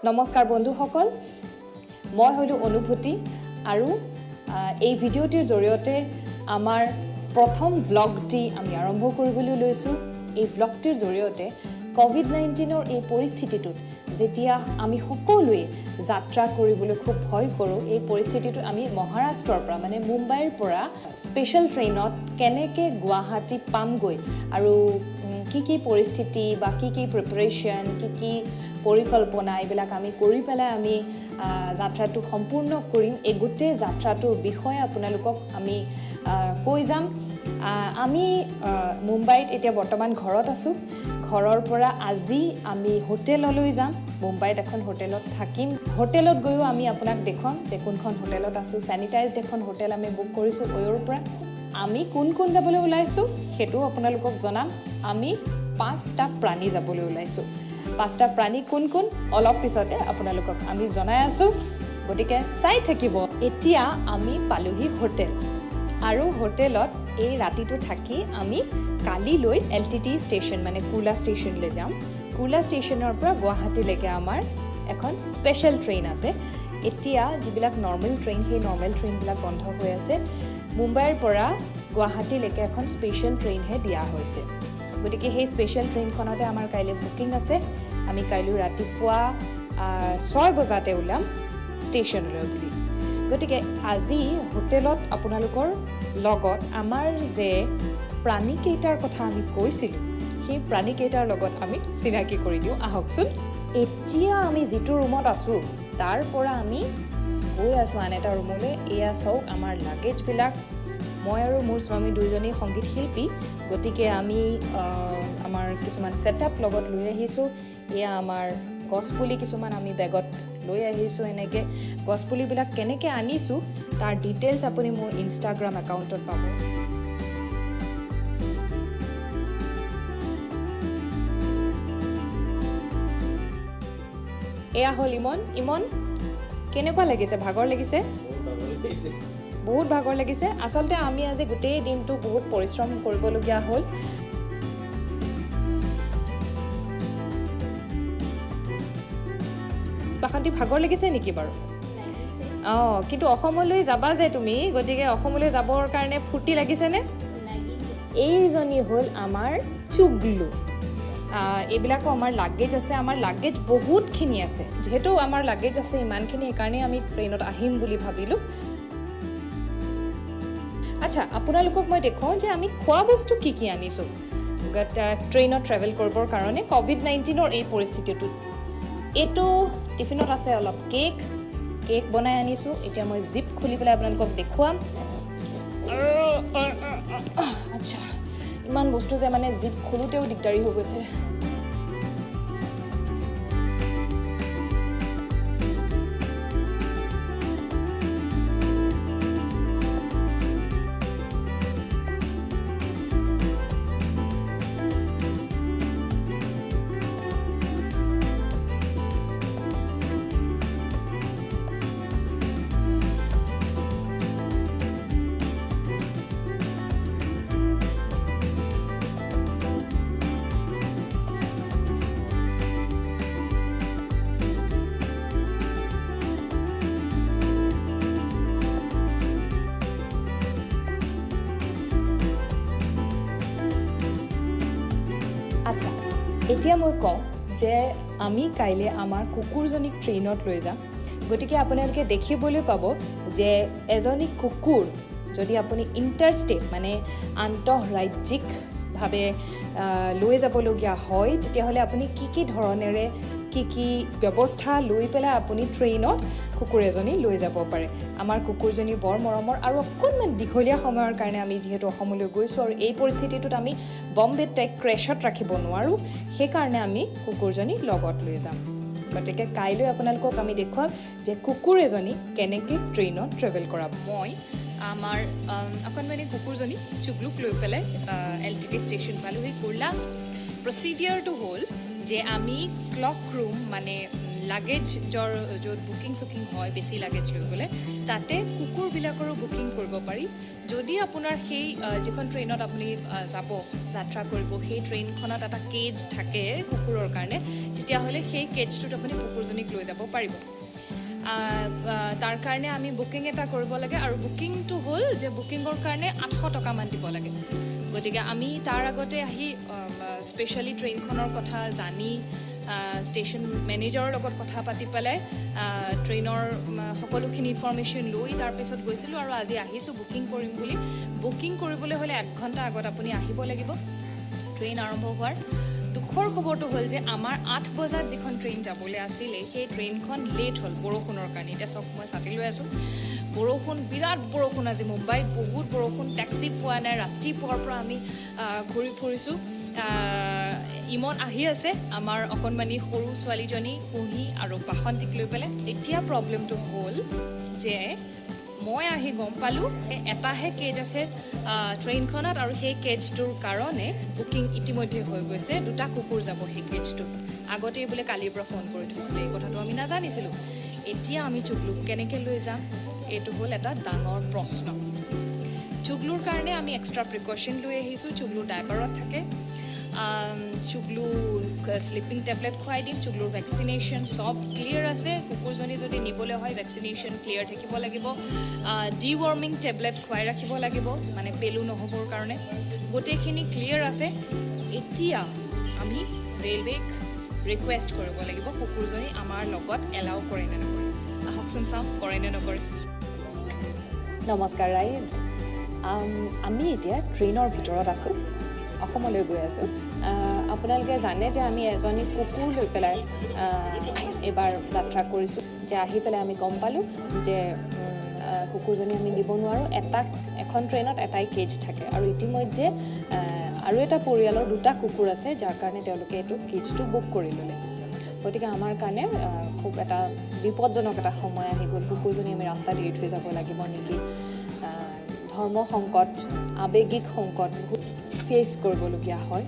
নমস্কাৰ বন্ধুসকল মই হলো অনুভূতি আৰু এই ভিডিওটিৰ জৰিয়তে আমাৰ প্ৰথম ব্লগটি আমি আৰম্ভ কৰিবলৈ লৈছো এই ব্লগটিৰ জৰিয়তে কোভিড-19ৰ এই পৰিস্থিতিটোত যেতিয়া আমি সকলোৱে যাত্ৰা কৰিবলৈ খুব ভয় কৰো এই পৰিস্থিতিটোত আমি মহাৰাষ্ট্ৰৰ পৰা মানে মুম্বাইৰ পৰা স্পেশাল ট্ৰেইনত কেনেকৈ গুৱাহাটী পামগৈ আৰু কি পৰিস্থিতি বা কি প্ৰিপাৰেচন কি পৰিকল্পনা এইবিলাক আমি কৰি পেলাই আমি যাত্ৰাটো সম্পূৰ্ণ কৰিম এই গোটেই যাত্ৰাটোৰ বিষয়ে আপোনালোকক আমি কৈ যাম আমি মুম্বাইত এতিয়া বৰ্তমান ঘৰত আছো ঘৰৰ পৰা আজি আমি হোটেললৈ যাম মুম্বাইত এখন হোটেলত থাকিম হোটেলত গৈও আমি আপোনাক দেখুৱাম যে কোনখন হোটেলত আছো স্যানিটাইজড এখন হোটেল আমি বুক কৰিছো ওয়ৰ পৰা আমি কোন যাবলৈ ওলাইছো হেতু আপোনালোকক জনাম আমি 5টা প্ৰাণী যাবলৈ ওলাইছো 5টা প্ৰাণী কোন অলপ পিছতে আপোনালোকক আমি জনাই আছো গতিকে চাই থাকিব এতিয়া আমি পালোহি হোটেল আৰু হোটেলত এই ৰাতিটো থাকি আমি কালি লৈ এলটিটি ষ্টেচন মানে কুলা ষ্টেচনলৈ যাম কুলা ষ্টেচনৰ পৰা গুৱাহাটীলৈকে আমাৰ এখন স্পেশাল ট্ৰেইন আছে এতিয়া যিবিলাক নৰ্মেল ট্ৰেইন সেই নৰ্মেল ট্ৰেইনবিলাক বন্ধ হৈ আছে মুম্বাইৰ পৰা গুৱাহাটীলৈকে এখন স্পেশাল ট্ৰেইনহে দিয়া হৈছে গতিকে সেই স্পেশাল ট্ৰেইনখনতে আমাৰ কাইলৈ বুকিং আছে আমি কাইলৈ ৰাতিপুৱা 6 বজাতে ওলাম ষ্টেচনলৈ বুলি গতিকে আজি হোটেলত আপোনালোকৰ লগত আমাৰ যে প্ৰাণী কেইটাৰ কথা আমি কৈছিলোঁ সেই প্ৰাণী কেইটাৰ লগত আমি চিনাকি কৰি দিওঁ আহকচোন এতিয়া আমি যিটো ৰুমত আছো তাৰ পৰা আমি গৈ আছো আন এটা ৰুমলৈ এয়া চাওক আমাৰ লাগেজবিলাক মই আৰু মোৰ স্বামী দুইজনী সংগীত শিল্পী গতিকে আমি আমাৰ কিছুমান সেটআপ লগত লৈ আহিছো এয়া আমাৰ গছপুলি কিছুমান আমি বেগত লৈ আহিছো এনেকৈ গছপুলিবিলাক কেনেকৈ আনিছো তাৰ ডিটেইলছ আপুনি মোৰ ইনষ্টাগ্ৰাম একাউণ্টত পাব এয়া হ'ল ইমন কেনেকুৱা লাগিছে ভাগৰ লাগিছে বহুত ভাগৰ লাগিছে আসলতে আমি আজি গোটেই দিনটো বহুত পৰিশ্ৰম কৰিবলগীয়া হ'ল বাখন্তি ভাগৰ লাগিছে নেকি বাৰু কিন্তু অসমলৈ যাবা যে তুমি গতিকে অসমলৈ যাবৰ কাৰণে ফুৰ্তি লাগিছেনে এইজনী হ'ল আমাৰ চুগলু এইবিলাকো আমাৰ লাগেজ আছে আমাৰ লাগেজ বহুতখিনি আছে যেহেতু আমাৰ লাগেজ আছে ইমানখিনি সেইকাৰণে আমি ট্ৰেইনত আহিম বুলি ভাবিলোঁ আচ্ছা আপোনালোকক মই দেখুৱাওঁ যে আমি খোৱা বস্তু কি আনিছোঁ ট্ৰেইনত ট্ৰেভেল কৰিবৰ কাৰণে কোভিড-19ৰ এই পৰিস্থিতিটোত এইটো টিফিনত আছে অলপ কেক বনাই আনিছোঁ এতিয়া মই জিপ খুলি পেলাই আপোনালোকক দেখুৱাম আচ্ছা ইমান বস্তু যে মানে জিপ খোলোতেও দিগদাৰী হৈ গৈছে আচ্ছা এতিয়া মই কওঁ যে আমি কাইলৈ আমাৰ কুকুৰজনীক ট্ৰেইনত লৈ যাম গতিকে আপোনালোকে দেখিবলৈ পাব যে এজনী কুকুৰ যদি আপুনি ইণ্টাৰষ্টেট মানে আন্তঃৰাজ্যিকভাৱে লৈ যাবলগীয়া হয় তেতিয়াহ'লে আপুনি কি ধৰণেৰে কি ব্যৱস্থা লৈ পেলাই আপুনি ট্ৰেইনত কুকুৰ এজনী লৈ যাব পাৰে আমাৰ কুকুৰজনী বৰ মৰমৰ আৰু অকণমান দীঘলীয়া সময়ৰ কাৰণে আমি যিহেতু অসমলৈ গৈছোঁ আৰু এই পৰিস্থিতিটোত আমি বম্বেত তাইক ক্ৰেছত ৰাখিব নোৱাৰোঁ সেইকাৰণে আমি কুকুৰজনী লগত লৈ যাম গতিকে কাইলৈ আপোনালোকক আমি দেখুৱাম যে কুকুৰ এজনী কেনেকৈ ট্ৰেইনত ট্ৰেভেল কৰা মই আমাৰ অকণমানি কুকুৰজনী চুগলুক লৈ পেলাই এলটিটি ষ্টেচন পালোহি কুৰ্লা প্ৰচিডিউৰটো হ'ল যে আমি ক্লক ৰুম মানে লাগেজৰ য'ত বুকিং চুকিং হয় বেছি লাগেজ লৈ গ'লে তাতে কুকুৰবিলাকৰো বুকিং কৰিব পাৰি যদি আপোনাৰ সেই যিখন ট্ৰেইনত আপুনি যাব যাত্ৰা কৰিব সেই ট্ৰেইনখনত এটা কেজ থাকে কুকুৰৰ কাৰণে তেতিয়াহ'লে সেই কেজটোত আপুনি কুকুৰজনীক লৈ যাব পাৰিব তাৰ কাৰণে আমি বুকিং এটা কৰিব লাগে আৰু বুকিংটো হ'ল যে বুকিঙৰ কাৰণে 800 টকামান দিব লাগে গতিকে আমি তাৰ আগতে আহি স্পেচিয়েলি ট্ৰেইনখনৰ কথা জানি ষ্টেচন মেনেজাৰৰ লগত কথা পাতি পেলাই ট্ৰেইনৰ সকলোখিনি ইনফৰমেশ্যন লৈ তাৰপিছত গৈছিলোঁ আৰু আজি আহিছোঁ বুকিং কৰিম বুলি বুকিং কৰিবলৈ হ'লে 1 ঘণ্টা আগত আপুনি আহিব লাগিব ট্ৰেইন আৰম্ভ হোৱাৰ দুখৰ খবৰটো হ'ল যে আমাৰ 8 বজাত যিখন ট্ৰেইন যাবলৈ আছিলে সেই ট্ৰেইনখন লেট হ'ল বৰষুণৰ কাৰণে এতিয়া চব মই ছাতি লৈ আছোঁ বৰষুণ বিৰাট বৰষুণ আজি মুম্বাইত বহুত বৰষুণ টেক্সি পোৱা নাই ৰাতিপুৱাৰ পৰা আমি ঘূৰি ফুৰিছোঁ ইমন আহি আছে আমাৰ অকণমানি সৰু ছোৱালীজনী কুঁহি আৰু বাসন্তীক লৈ পেলাই এতিয়া প্ৰব্লেমটো হ'ল যে মই আহি গম পালোঁ এটাহে কেজ আছে ট্ৰেইনখনত আৰু সেই কেজটোৰ কাৰণে বুকিং ইতিমধ্যে হৈ গৈছে 2টা কুকুৰ যাব সেই কেজটোত আগতেই বোলে কালিৰ পৰা ফোন কৰি থৈছিলে এই কথাটো আমি নাজানিছিলোঁ এতিয়া আমি চুগলুক কেনেকৈ লৈ যাম এইটো হ'ল এটা ডাঙৰ প্ৰশ্ন চুগলুৰ কাৰণে আমি এক্সট্ৰা প্ৰিকশ্যন লৈ আহিছোঁ চুগলু ডাইপাৰত থাকে চুগলু স্লিপিং টেবলেট খুৱাই দিম চুগলুৰ ভেকচিনেশ্যন চব ক্লিয়াৰ আছে কুকুৰজনী যদি নিবলৈ হয় ভেকচিনেশ্যন ক্লিয়াৰ থাকিব লাগিব ডিৱৰ্মিং টেবলেট খুৱাই ৰাখিব লাগিব মানে পেলু নহ'বৰ কাৰণে গোটেইখিনি ক্লিয়াৰ আছে এতিয়া আমি ৰেলৱেক ৰিকুৱেষ্ট কৰিব লাগিব কুকুৰজনী আমাৰ লগত এলাউ কৰে নে নকৰে আহকচোন চাওঁ কৰে নে নকৰে নমস্কাৰ ৰাইজ আমি এতিয়া ট্ৰেইনৰ ভিতৰত আছোঁ অসমলৈ গৈ আছোঁ আপোনালোকে জানে যে আমি এজনী কুকুৰ লৈ পেলাই এবাৰ যাত্ৰা কৰিছোঁ যে আহি পেলাই আমি গম পালোঁ যে কুকুৰজনী আমি দিব নোৱাৰোঁ এখন ট্ৰেইনত এটাই কেজ থাকে আৰু ইতিমধ্যে আৰু এটা পৰিয়ালৰ 2টা কুকুৰ আছে যাৰ কাৰণে তেওঁলোকে এইটো কেজটো বুক কৰি ল'লে গতিকে আমাৰ কাৰণে খুব এটা বিপদজনক এটা সময় আহি গ'ল কুকুৰজনী আমি ৰাস্তাত এৰি থৈ যাব লাগিব নেকি ধৰ্ম সংকট আৱেগিক সংকট বহুত ফেচ কৰিবলগীয়া হয়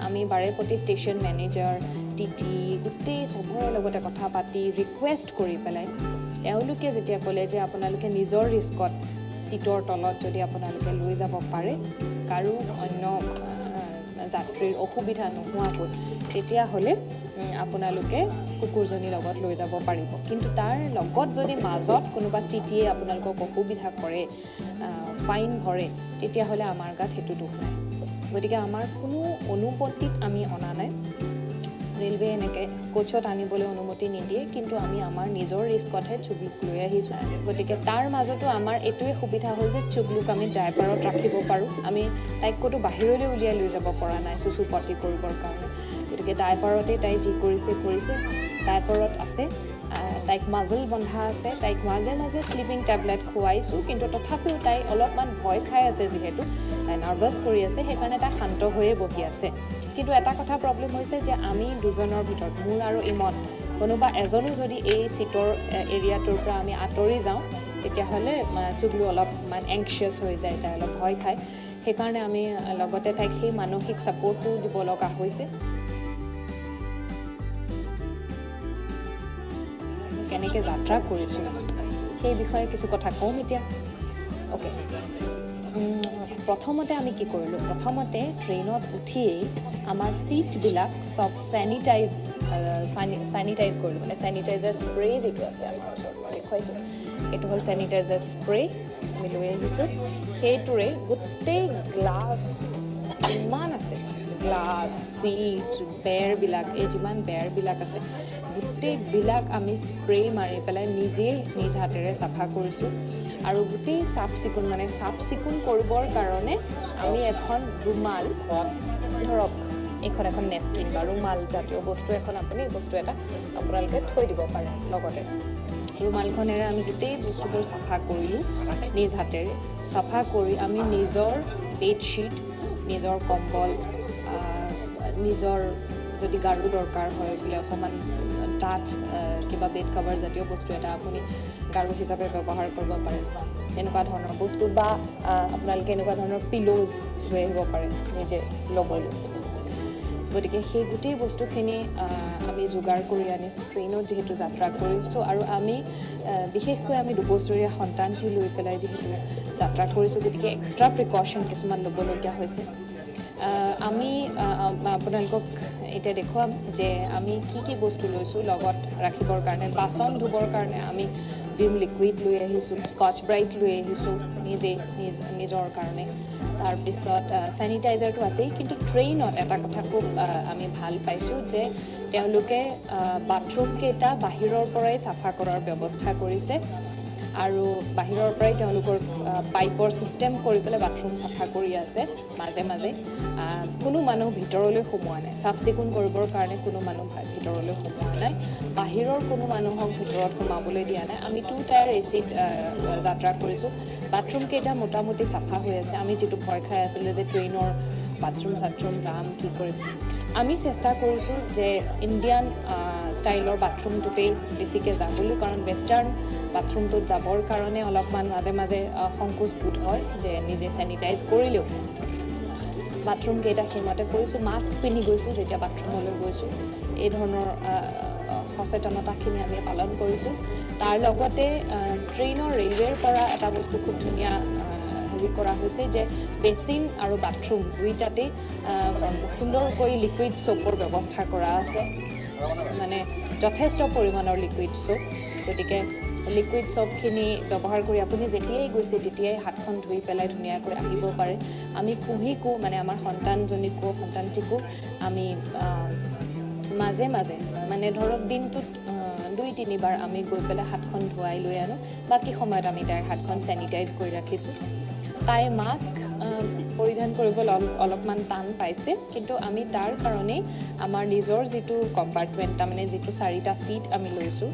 আমি বাৰেপতি ষ্টেচন মেনেজাৰ টিটি গোটেই চবৰে লগতে কথা পাতি ৰিকুৱেষ্ট কৰি পেলাই তেওঁলোকে যেতিয়া ক'লে যে আপোনালোকে নিজৰ ৰিস্কত চিটৰ তলত যদি আপোনালোকে লৈ যাব পাৰে কাৰো অন্য যাত্ৰীৰ অসুবিধা নোহোৱাকৈ তেতিয়াহ'লে আপোনালোকে কুকুৰজনীৰ লগত লৈ যাব পাৰিব কিন্তু তাৰ লগত যদি মাজত কোনোবা টিটিয়ে আপোনালোকক অসুবিধা কৰে ফাইন ভৰে তেতিয়াহ'লে আমাৰ গাত সেইটো দুখ নাই গতিকে আমাৰ কোনো অনুমতিত আমি অনা নাই ৰেলৱে এনেকৈ কোচত আনিবলৈ অনুমতি নিদিয়ে কিন্তু আমি আমাৰ নিজৰ ৰিস্কতহে চুগলুক লৈ আহিছোঁ গতিকে তাৰ মাজতো আমাৰ এইটোৱে সুবিধা হ'ল যে চুগলুক আমি ডাইপাৰত ৰাখিব পাৰোঁ আমি তাইক ক'তো বাহিৰলৈ উলিয়াই লৈ যাব পৰা নাই চুচু পটি কৰিবৰ কাৰণে গতিকে ডাইপাৰতেই তাই যি কৰিছে ডাইপাৰত আছে তাইক মাজল বন্ধা আছে তাইক মাজে মাজে স্লিপিং টেবলেট খুৱাইছোঁ কিন্তু তথাপিও তাই অলপমান ভয় খাই আছে যিহেতু তাই নাৰ্ভাছ কৰি আছে সেইকাৰণে তাই শান্ত হৈয়ে বহি আছে কিন্তু এটা কথা প্ৰব্লেম হৈছে যে আমি দুজনৰ ভিতৰত মোৰ আৰু ইমন কোনোবা এজনো যদি এই চিটৰ এৰিয়াটোৰ পৰা আমি আঁতৰি যাওঁ তেতিয়াহ'লে চুগলু অলপমান এংচিয়াছ হৈ যায় তাই অলপ ভয় খায় সেইকাৰণে আমি লগতে তাইক সেই মানসিক ছাপৰ্টটো দিব লগা হৈছে কেনেকৈ যাত্ৰা কৰিছোঁ সেই বিষয়ে কিছু কথা কওঁ এতিয়া অ'কে প্ৰথমতে আমি কি কৰিলোঁ প্ৰথমতে ট্ৰেইনত উঠিয়েই আমাৰ ছিটবিলাক চব চেনিটাইজ কৰিলোঁ মানে চেনিটাইজাৰ স্প্ৰে যিটো আছে আমাৰ ওচৰত দেখুৱাইছোঁ এইটো হ'ল চেনিটাইজাৰ স্প্ৰে আমি লৈ আহিছোঁ সেইটোৰে গোটেই গ্লাছ ইমান আছে গ্লাছ ছিট বেৰবিলাক এই যিমান বেৰবিলাক আছে গোটেইবিলাক আমি স্প্ৰে মাৰি পেলাই নিজেই নিজ হাতেৰে চাফা কৰিছোঁ আৰু গোটেই চাফ চিকুণ কৰিবৰ কাৰণে আমি এখন ৰুমাল ধৰক এইখন এখন নেপকিন বা ৰুমাল জাতীয় বস্তু এখন আপুনি বস্তু এটা আপোনালোকে থৈ দিব পাৰে লগতে ৰুমালখনেৰে আমি গোটেই বস্তুবোৰ চাফা কৰিলোঁ নিজ হাতেৰে চাফা কৰি আমি নিজৰ বেডশ্বীট নিজৰ কম্বল নিজৰ যদি গাৰু দৰকাৰ হয় বোলে অকণমান ডাঠ কিবা বেড কভাৰ জাতীয় বস্তু এটা আপুনি গাৰু হিচাপে ব্যৱহাৰ কৰিব পাৰে এনেকুৱা ধৰণৰ বস্তু বা আপোনালোকে এনেকুৱা ধৰণৰ পিলোজ লৈ আহিব পাৰে নিজে ল'বলৈ গতিকে সেই গোটেই বস্তুখিনি আমি যোগাৰ কৰি আনিছোঁ ট্ৰেইনত যিহেতু যাত্ৰা কৰিছোঁ আৰু আমি বিশেষকৈ আমি দুবছৰীয়া সন্তানটি লৈ পেলাই যিহেতু যাত্ৰা কৰিছোঁ গতিকে এক্সট্ৰা প্ৰিকশ্যন কিছুমান ল'বলগীয়া হৈছে আমি আপোনালোকক এতিয়া দেখুৱাম যে আমি কি বস্তু লৈছোঁ লগত ৰাখিবৰ কাৰণে বাচন ধুবৰ কাৰণে আমি ভিম লিকুইড লৈ আহিছোঁ স্কচ ব্ৰাইট লৈ আহিছোঁ নিজৰ কাৰণে তাৰপিছত চেনিটাইজাৰটো আছেই কিন্তু ট্ৰেইনত এটা কথা খুব আমি ভাল পাইছোঁ যে তেওঁলোকে বাথৰুমকেইটা বাহিৰৰ পৰাই চাফা কৰাৰ ব্যৱস্থা কৰিছে আৰু বাহিৰৰ পৰাই তেওঁলোকৰ পাইপৰ ছিষ্টেম কৰি পেলাই বাথৰুম চাফা কৰি আছে মাজে মাজে কোনো মানুহ ভিতৰলৈ সোমোৱা নাই চাফ চিকুণ কৰিবৰ কাৰণে কোনো মানুহ ভিতৰলৈ সোমোৱা নাই বাহিৰৰ কোনো মানুহক ভিতৰত সোমাবলৈ দিয়া নাই আমি 2 টায়াৰ এচিত যাত্ৰা কৰিছোঁ বাথৰুমকেইটা মোটামুটি চাফা হৈ আছে আমি যিটো ভয় খাই আছিলোঁ যে ট্ৰেইনৰ বাথৰুম যাম কি কৰিম আমি চেষ্টা কৰিছোঁ যে ইণ্ডিয়ান ষ্টাইলৰ বাথৰুমটোতেই বেছিকৈ যাবলৈ কাৰণ ৱেষ্টাৰ্ণ বাথৰুমটোত যাবৰ কাৰণে অলপমান মাজে মাজে সংকোচ বোধ হয় যে নিজে চেনিটাইজ কৰিলেও বাথৰুমকেইটা সেইমতে কৰিছোঁ মাস্ক পিন্ধি গৈছোঁ যেতিয়া বাথৰুমলৈ গৈছোঁ এই ধৰণৰ সচেতনতাখিনি আমি পালন কৰিছোঁ তাৰ লগতে ট্ৰেইনৰ ৰেলৱেৰ পৰা এটা বস্তু খুব ধুনীয়া হেৰি কৰা হৈছে যে বেচিন আৰু বাথৰুম দুইটাতেই সুন্দৰকৈ লিকুইড সোপৰ ব্যৱস্থা কৰা আছে মানে যথেষ্ট পৰিমাণৰ লিকুইড সোপ গতিকে লিকুইড সোপখিনি ব্যৱহাৰ কৰি আপুনি যেতিয়াই গৈছে তেতিয়াই হাতখন ধুই পেলাই ধুনীয়াকৈ আহিব পাৰে আমি কুহিকো মানে আমাৰ সন্তানটিকো আমি মাজে মাজে মানে ধৰক দিনটোত 2-3 বাৰ আমি গৈ পেলাই হাতখন ধুৱাই লৈ আনো বাকী সময়ত আমি তাইৰ হাতখন চেনিটাইজ কৰি ৰাখিছোঁ তাই মাস্ক পৰিধান কৰিবলৈ অলপমান টান পাইছে কিন্তু আমি তাৰ কাৰণেই আমাৰ নিজৰ যিটো কম্পাৰ্টমেণ্ট তাৰমানে যিটো 4টা ছিট আমি লৈছোঁ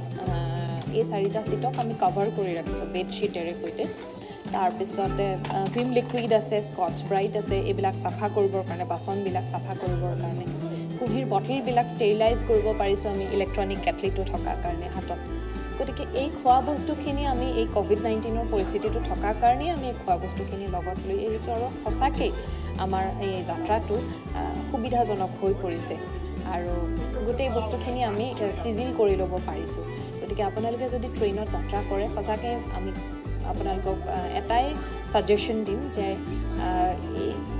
এই 4টা ছিটক আমি কভাৰ কৰি ৰাখিছোঁ বেডশ্বীটেৰে সৈতে তাৰপিছতে ভিম লিকুইড আছে স্কচ ব্ৰাইট আছে এইবিলাক চাফা কৰিবৰ কাৰণে বাচনবিলাক চাফা কৰিবৰ কাৰণে কুহিৰ বটলবিলাক ষ্টেৰিলাইজ কৰিব পাৰিছোঁ আমি ইলেক্ট্ৰনিক কেটলিটো থকাৰ কাৰণে হাতত গতিকে এই খোৱা বস্তুখিনি আমি এই COVID-19ৰ পৰিস্থিতিটো থকাৰ কাৰণেই আমি এই খোৱা বস্তুখিনি লগত লৈ আহিছোঁ আৰু সঁচাকৈ আমাৰ এই যাত্ৰাটো সুবিধাজনক হৈ পৰিছে আৰু গোটেই বস্তুখিনি আমি চিজিল কৰি ল'ব পাৰিছোঁ গতিকে আপোনালোকে যদি ট্ৰেইনত যাত্ৰা কৰে সঁচাকৈ আমি আপোনালোকক এটাই ছাজেশ্যন দিম যে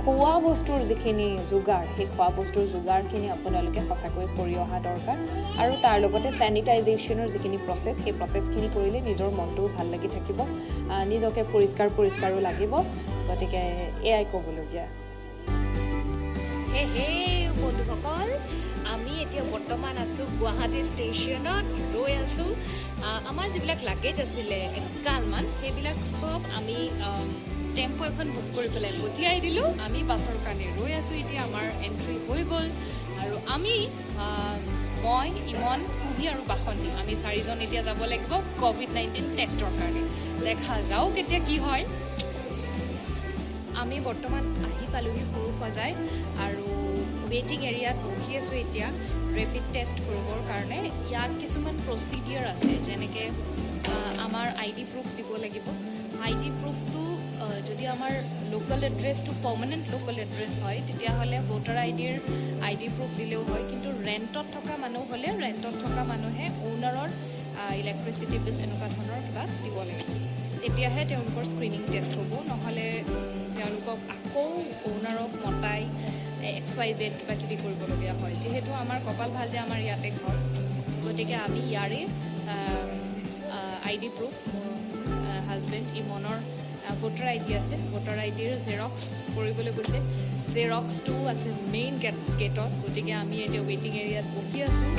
খোৱা বস্তুৰ যিখিনি যোগাৰ সেই খোৱা বস্তুৰ যোগাৰখিনি আপোনালোকে সঁচাকৈ কৰি অহা দৰকাৰ আৰু তাৰ লগতে চেনিটাইজেশ্যনৰ যিখিনি প্ৰচেছ সেই প্ৰচেছখিনি কৰিলে নিজৰ মনটোও ভাল লাগি থাকিব নিজকে পৰিষ্কাৰো লাগিব গতিকে এয়াই ক'বলগীয়া হে বন্ধুসকল আমি এতিয়া বৰ্তমান আছোঁ গুৱাহাটী ষ্টেচনত ৰৈ আছোঁ আমাৰ যিবিলাক লাগেজ আছিলে একালমান সেইবিলাক চব আমি টেম্পো এখন বুক কৰি পেলাই পঠিয়াই দিলোঁ আমি বাছৰ কাৰণে ৰৈ আছোঁ এতিয়া আমাৰ এণ্ট্ৰি হৈ গ'ল আৰু আমি মই ইমন কুহি আৰু বাসন্তী আমি 4জন এতিয়া যাব লাগিব COVID-19 টেষ্টৰ কাৰণে দেখা যাওক এতিয়া কি হয় আমি বৰ্তমান আহি পালোহি সৰু সজাই আৰু ৱেইটিং এৰিয়াত বহি আছোঁ এতিয়া ৰেপিড টেষ্ট কৰিবৰ কাৰণে ইয়াত কিছুমান প্ৰচিডিউৰ আছে যেনেকৈ আমাৰ ID প্ৰুফ দিব লাগিব ID প্ৰুফটো যদি আমাৰ লোকেল এড্ৰেছটো পাৰ্মানেণ্ট লোকেল এড্ৰেছ হয় তেতিয়াহ'লে ভোটাৰ ID প্ৰুফ দিলেও হয় কিন্তু ৰেণ্টত থকা মানুহ হ'লে ৰেণ্টত থকা মানুহে অ'নাৰৰ ইলেক্ট্ৰিচিটি বিল এনেকুৱা ধৰণৰ কিবা দিব লাগিব তেতিয়াহে তেওঁলোকৰ স্ক্ৰিনিং টেষ্ট হ'ব নহ'লে তেওঁলোকক আকৌ অ'নাৰক মতাই XYZ কিবা কিবি কৰিবলগীয়া হয় যিহেতু আমাৰ কপাল ভাল যে আমাৰ ইয়াতে ঘৰ গতিকে আমি ইয়াৰে ID প্ৰুফ হাজবেণ্ড ইমনৰ ভোটাৰ ID আছে ভোটাৰ IDৰ জেৰক্স কৰিবলৈ গৈছে জেৰক্সটো আছে মেইন গেটত গতিকে আমি এতিয়া ৱেইটিং এৰিয়াত বহি আছোঁ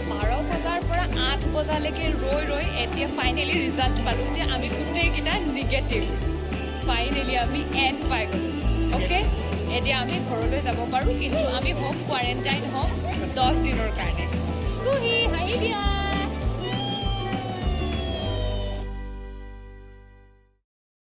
12 বজাৰ পৰা 8 বজালৈকে ৰৈ এতিয়া ফাইনেলি ৰিজাল্ট পালোঁ যে আমি গোটেইকেইটা নিগেটিভ ফাইনেলি আমি এণ্ড পাই গ'লোঁ অ'কে এতিয়া আমি ঘৰলৈ যাব পাৰোঁ কিন্তু আমি হোম কোৱাৰেণ্টাইন হ'ম 10 দিনৰ কাৰণে কুহি হাঁহি দিয়া